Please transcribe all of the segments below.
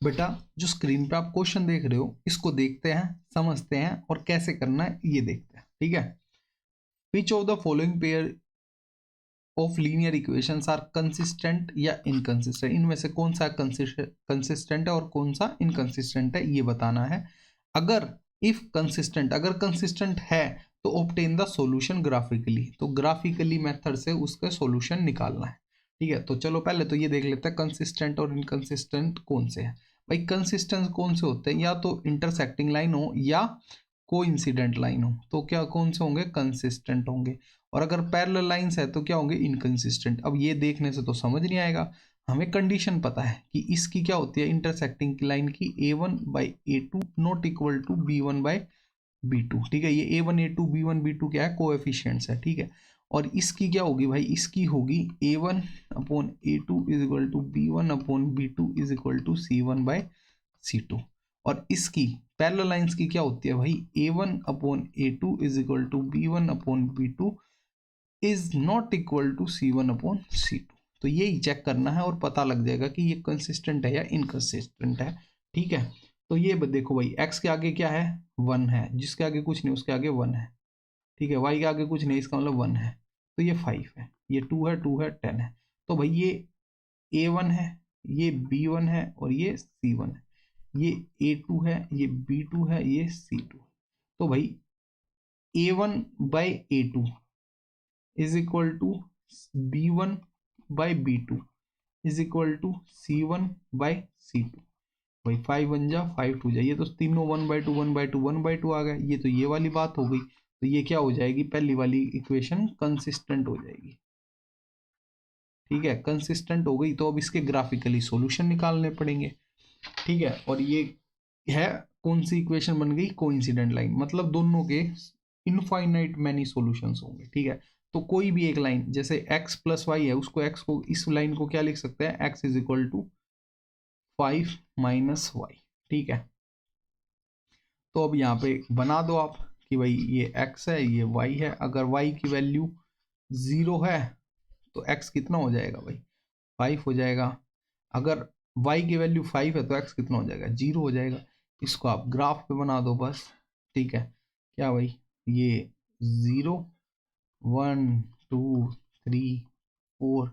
बेटा जो स्क्रीन पे आप क्वेश्चन देख रहे हो इसको देखते हैं, समझते हैं और कैसे करना है ये देखते हैं, ठीक है। Which of the following pair of linear equations are consistent या इनकंसिस्टेंट, इनमें से कौन सा कंसिस्टेंट है और कौन सा इनकंसिस्टेंट है ये बताना है। अगर इफ कंसिस्टेंट, अगर कंसिस्टेंट है तो ऑब्टेन द सॉल्यूशन ग्राफिकली, तो ग्राफिकली मेथड से उसका सॉल्यूशन निकालना है, ठीक है। तो चलो पहले तो ये देख लेते हैं कंसिस्टेंट और इनकंसिस्टेंट कौन से हैं। भाई कंसिस्टेंट कौन से होते हैं, या तो इंटरसेक्टिंग लाइन हो या कोइंसिडेंट लाइन हो, तो क्या कौन से होंगे, कंसिस्टेंट होंगे। और अगर पैरेलल लाइंस है तो क्या होंगे, इनकंसिस्टेंट। अब ये देखने से तो समझ नहीं आएगा, हमें कंडीशन पता है कि इसकी क्या होती है, इंटरसेक्टिंग की लाइन की a1/a2 not equal to b1/b2, ठीक है। ये a1 a2 b1 b2 क्या है, कोएफिशिएंट्स है, ठीक है। और इसकी क्या होगी भाई, इसकी होगी a1/a2 is equal to b1/b2 is equal to c1/c2। और इसकी पैरेलल लाइंस की क्या होती है भाई, a1/a2 is equal to b1/b2 is not equal to c1/c2। तो यही चेक करना है और पता लग जाएगा कि ये कंसिस्टेंट है या इनकंसिस्टेंट है, ठीक है। तो ये देखो भाई, x के आगे क्या है, 1 है, जिसके आगे कुछ नहीं उसके आगे 1 है, ठीक है। y के आगे कुछ नहीं, इसका मतलब 1 है, तो ये 5 है, ये 2 है, 2 है, 10 है। तो भाई ये a1 है, ये b1 है और ये c1 है, ये a2 है, ये b2 है, ये c2 है। तो भाई a1/a2 is equal to b1/b2 is equal to c1/c2। भाई 5 1 जा 5 2 जा, ये तो तीनों 1/2 1/2 1/2 आ गए, ये तो ये वाली बात हो गई। तो ये क्या हो जाएगी, पहली वाली इक्वेशन कंसिस्टेंट हो जाएगी, ठीक है। कंसिस्टेंट हो गई तो अब इसके ग्राफिकली सॉल्यूशन निकालने पड़ेंगे, ठीक है। और ये है कौन सी इक्वेशन बन गई, कोइंसिडेंट लाइन, मतलब दोनों के इनफाइनाइट मैनी सॉल्यूशंस होंगे, ठीक है। तो कोई भी एक लाइन, जैसे x प्लस वाई है, उसको x को, इस लाइन को क्या लिख सकते हैं, x is equal to 5 minus y, ठीक है। तो अब यहाँ पे बना दो आप कि भाई ये x है, ये y है। अगर y की वैल्यू 0 है तो x कितना हो जाएगा भाई, 5 हो जाएगा। अगर y की वैल्यू 5 है तो x कितना हो जाएगा, 0 हो जाएगा। इसको आप ग्राफ पे बना दो बस, ठीक है। क्या भाई, ये 0 1 2 3 4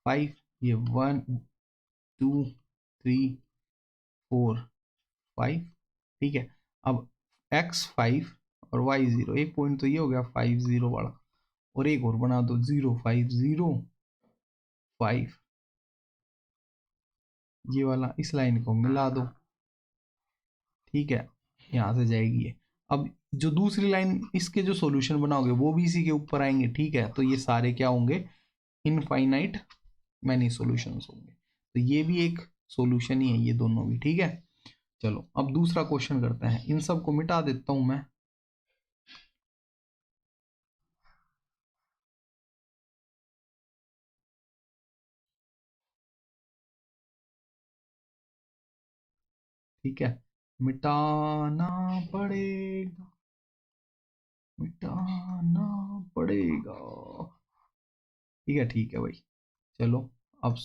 5, ये 1 2 3 4 5, ठीक है। अब x 5 और y 0, एक पॉइंट तो ये हो गया 5 0 वाला, और एक और बना दो 0 5 0 5, ये वाला, इस लाइन को मिला दो, ठीक है। यहाँ से जाएगी ये। अब जो दूसरी लाइन, इसके जो सॉल्यूशन बनाओगे वो भी इसी के ऊपर आएंगे, ठीक है। तो ये सारे क्या होंगे, इनफाइनाइट मैनी सॉल्यूशंस होंगे। तो ये भी एक सॉल्यूशन ही है, ये दोनों भी, ठीक है। चलो अब दूसरा क्वेश्चन करते हैं, इन सब को मिटा देता हूं मैं। ठीक है, मिटाना पड़ेगा, मिटाना पड़ेगा, ठीक है भाई। चलो अब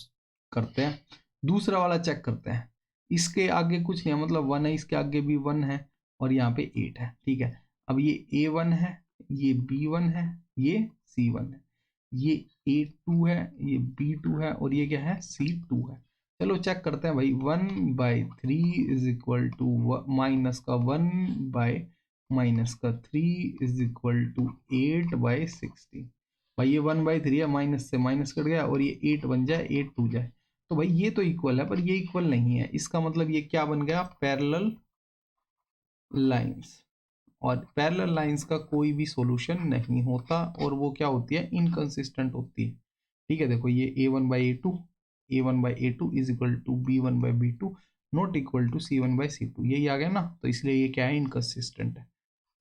करते हैं दूसरा वाला, चेक करते हैं। इसके आगे कुछ नहीं है, मतलब 1 है, इसके आगे भी 1 है और यहाँ पे 8 है, ठीक है। अब ये a1 है, ये b1 है, ये c1 है, ये a2 है, ये b2 है और ये क्या है, c2 है। चलो चेक करते हैं भाई, 1/3 इज इक्वल टू माइनस का 1 माइनस का 3 इज इक्वल टू 8/16। भाई ये 1/3 है, माइनस से माइनस कट गया और ये 8 बन जाए, 8 2 जाए, तो भाई ये तो इक्वल है, पर ये इक्वल नहीं है। इसका मतलब ये क्या बन गया, पैरेलल लाइंस। और पैरेलल लाइंस का कोई भी सॉल्यूशन नहीं होता, और वो क्या होती है, इनकंसिस्टेंट होती है, ठीक है। देखो ये a1/a2 is equal to b1/b2 not equal to c1/c2, यही आ गया ना, तो इसलिए ये क्या है, इनकंसिस्टेंट है।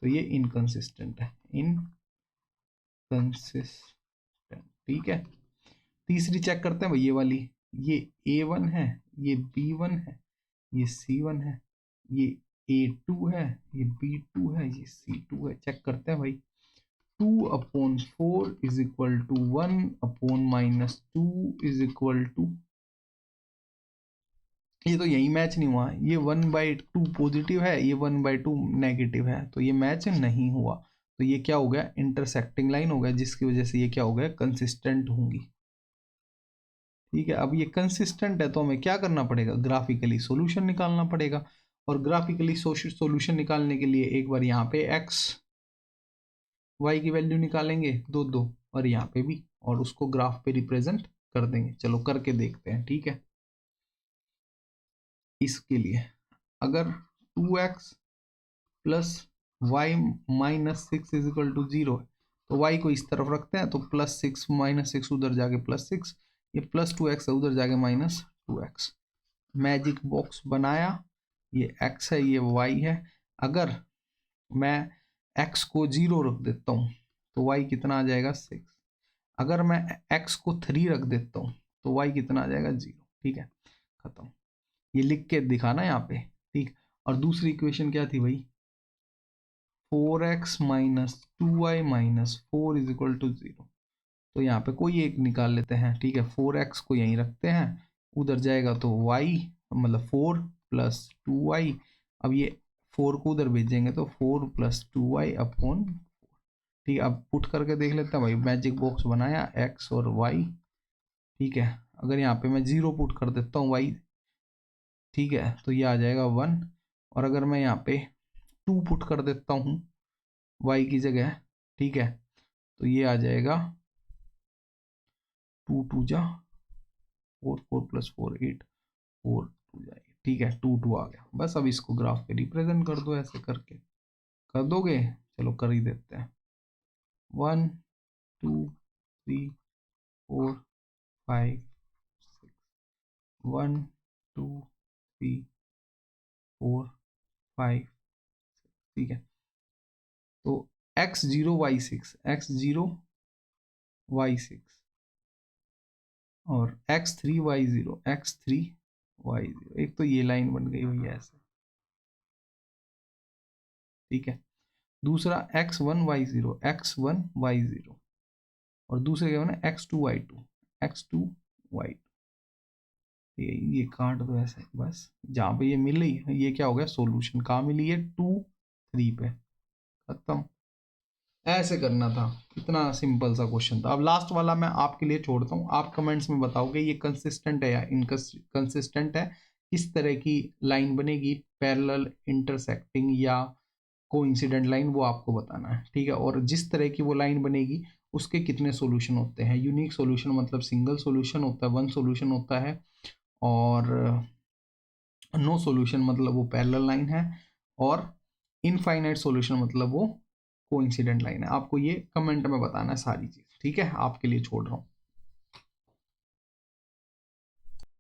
तो ये इनकंसिस्टेंट है, इनकंसिस्टेंट, ठीक है। तीसरी चेक करते हैं भाई, ये वाली, ये a1 है, ये b1 है, ये c1 है, ये a2 है, ये b2 है, ये c2 है। चेक करते हैं भाई, 2/4 is equal to 1/-2 is equal to ये तो यही मैच नहीं हुआ, ये 1/2 पॉजिटिव है, ये 1/2 नेगेटिव है, तो ये मैच नहीं हुआ। तो ये क्या हो गया, इंटरसेक्टिंग लाइन हो गया, जिसकी वजह से ये क्या हो गया, कंसिस्टेंट होंगी। ठीक है, अब ये कंसिस्टेंट है तो हमें क्या करना पड़ेगा, ग्राफिकली सॉल्यूशन निकालना पड़ेगा। और ग्राफिकली सॉल्यूशन निकालने के लिए एक बार यहाँ पे एक्स वाई की वैल्यू निकालेंगे दो दो, और यहाँ पे भी, और उसको ग्राफ पे रिप्रेजेंट कर देंगे। चलो करके देखते हैं। ठीक है, इसके लिए अगर 2x plus y minus 6 is equal to 0 है, तो y को इस तरफ रखते हैं, तो +6 -6 उधर जाके +6, ये +2x है उधर जाके -2x। मैजिक बॉक्स बनाया, ये x है ये y है। अगर मैं x को 0 रख देता हूँ तो y कितना आ जाएगा 6। अगर मैं x को 3 रख देता हूँ तो y कितना आ जाएगा 0। ठीक है, खत्म। ये लिख के दिखाना यहाँ पे। ठीक, और दूसरी इक्वेशन क्या थी भाई, 4x minus 2y minus 4 is equal to 0। तो यहाँ पे कोई एक निकाल लेते हैं। ठीक है, 4x को यहीं रखते हैं, उधर जाएगा तो y मतलब 4 प्लस 2y। अब ये 4 को उधर भेजेंगे तो 4 प्लस 2y अपॉन। ठीक है, अब पुट करके देख लेते हैं भाई, मैजिक बॉक्स बनाया x और y। ठीक है, अगर यहाँ पे मैं 0 पुट कर देता हूँ y, ठीक है, तो ये आ जाएगा 1। और अगर मैं यहाँ पे 2 पुट कर देता हूँ y की जगह, ठीक है, तो ये आ जाएगा 2 2 जा 4, 4 प्लस 4 8, 4 2 जा 8। ठीक है, 2 2 आ गया। बस अब इसको ग्राफ पे रिप्रेजेंट कर दो, ऐसे करके कर दोगे। चलो कर ही देते हैं। 1 2 3 4 5 6, 1 2 3 4 5। ठीक है, तो x0 y6, x0 y6 और x3 y0, x3 y0। एक तो ये लाइन बन गई भैया ऐसे। ठीक है, दूसरा x1 y0, x1 y0, और दूसरे क्या बना x2 y2, x2 y2। ये काट दो ऐसे, बस जहाँ पे ये मिल रही है ये क्या हो गया, सॉल्यूशन। कहाँ मिली है, 2 3 पे, खत्म। ऐसे करना था, इतना सिंपल सा क्वेश्चन था। अब लास्ट वाला मैं आपके लिए छोड़ता हूँ, आप कमेंट्स में बताओगे ये कंसिस्टेंट है या इनकंसिस्टेंट है। किस तरह की लाइन बनेगी, पैरेलल, इंटरसेक्टिंग या कोइंसिडेंट लाइन, वो आपको बताना है। ठीक है, और जिस तरह की वो लाइन बनेगी उसके कितने सॉल्यूशन होते हैं। यूनिक सॉल्यूशन मतलब सिंगल सॉल्यूशन होता है, वन सॉल्यूशन होता है, और नो सॉल्यूशन मतलब वो पैरेलल लाइन है, और इनफाइनाइट सॉल्यूशन मतलब वो कोइंसिडेंट लाइन है। आपको ये कमेंट में बताना है सारी चीज। ठीक है, आपके लिए छोड़ रहा हूँ।